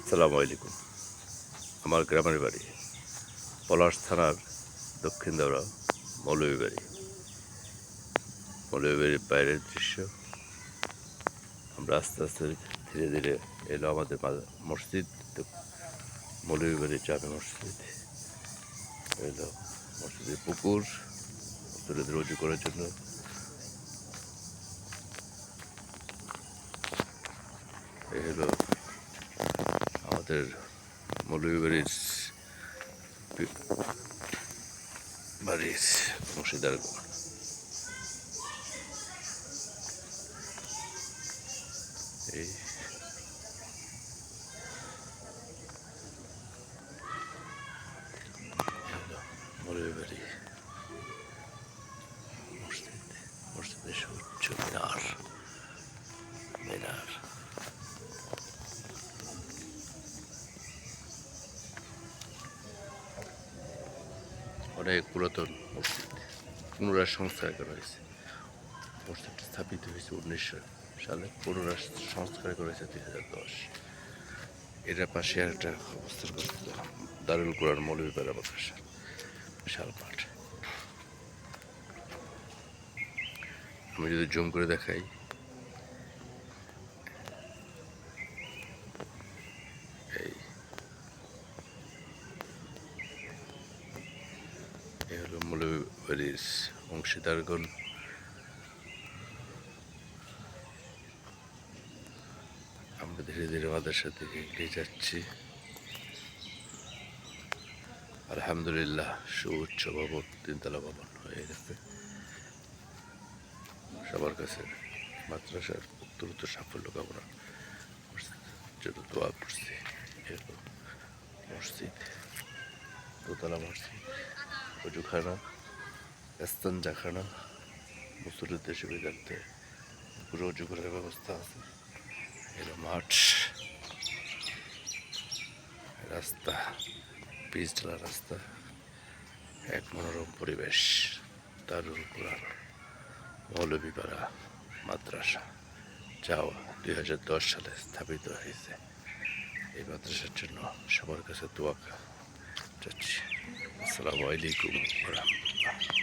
আসসালামু আলাইকুম। আমার গ্রামের বাড়ি পলাশ থানার দক্ষিণ দাওরা মৌলভীবাড়ি। মৌলভীবাড়ির বাইরের দৃশ্য। আমরা আস্তে আস্তে ধীরে ধীরে এলো আমাদের মসজিদ, মৌলভীবাড়ি জামে মসজিদ। এলো মসজিদের পুকুর, মুসল্লিদের রুজু করার জন্য। এই হলো আমাদের মৌলভীবাড়ির বাড়ির মসজিদার। এই মৌলভীবাড়ি মসজিদ, মসজিদের সুউচ্চ মিনার। অনেক পুরাতন মসজিদ, পুনরায় সংস্কার করা হয়েছে। মসজিদটি স্থাপিত হয়েছে 1900 সালে, পুনরায় সংস্কার করা হয়েছে 2010। এটার পাশে একটা অবস্থান করছিল দারুল কোরআন মৌলভীবাড়ি মাদ্রাসা, বিশাল মাঠ। আমি যদি জুম করে দেখাই, এই হলো মৌলভীবাড়ির অংশীদারগণ। আমরা ধীরে ধীরে মাদ্রাসার দিকে এগিয়ে যাচ্ছি। আলহামদুলিল্লাহ, সুউচ্চ ভবন, 3তলা ভবন হয়ে গেছে। সবার কাছে মাদ্রাসার দ্রুত সাফল্য কামনা জন্য দোয়া করছি। মসজিদ, 2তলা মসজিদ, অজুখানা, এস্তানজাখানা, মুসল্লিদের সুবিধার্থে পুরো অজু করার ব্যবস্থা আছে। এলো মাঠ, রাস্তা, পিচ ঢালা রাস্তা, এক মনোরম পরিবেশ। দারুল কোরআন মৌলভীপাড়া মাদ্রাসা, যাও 2010 সালে স্থাপিত হয়েছে। এই মাদ্রাসার জন্য সবার কাছে দোয়া চাচ্ছি। আসসালামু আলাইকুম ওয়া রাহমাতুল্লাহ।